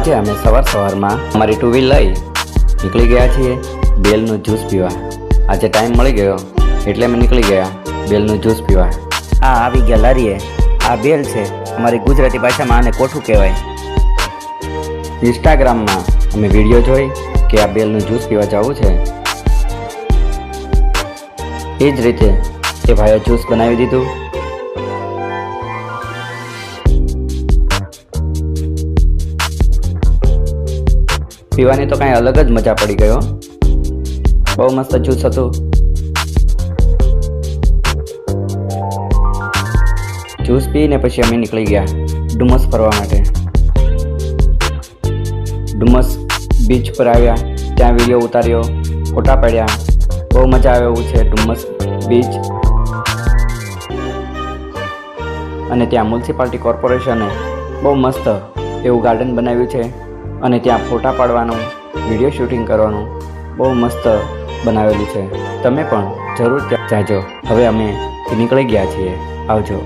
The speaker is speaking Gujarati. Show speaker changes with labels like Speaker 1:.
Speaker 1: આજે અમે સવારમાં અમારી ટુ વ્હીલ લઈ નીકળી ગયા છીએ બેલનું જ્યુસ પીવા। આજે ટાઈમ મળી ગયો એટલે અમે નીકળી ગયા બેલનું જ્યુસ પીવા।
Speaker 2: આવી ગયા લારીએ। આ બેલ છે, અમારી ગુજરાતી ભાષામાં આને કોઠું કહેવાય।
Speaker 1: ઇન્સ્ટાગ્રામમાં અમે વિડીયો જોઈ કે આ બેલનું જ્યુસ પીવા જવું છે, એ જ રીતે એ ભાઈએ જ્યુસ બનાવી દીધું। પીવાની તો કાંઈ અલગ જ મજા પડી ગયો, બહુ મસ્ત જ્યુસ હતું। જ્યુસ પીને પછી અમે નીકળી ગયા ડુમસ ફરવા માટે। ડુમસ બીચ પર આવ્યા, ત્યાં વિડીયો ઉતાર્યો, ફોટા પાડ્યા। બહુ મજા આવે એવું છે ડુમસ બીચ। અને ત્યાં મ્યુનિસિપાલિટી કોર્પોરેશને બહુ મસ્ત એવું ગાર્ડન બનાવ્યું છે અને ત્યાં ફોટા પાડવાનું, વિડીયો શૂટિંગ કરવાનું બહુ મસ્ત બનાવેલું છે। તમે પણ જરૂર ત્યાં જાજો। હવે અમે નીકળી ગયા છીએ, આવજો।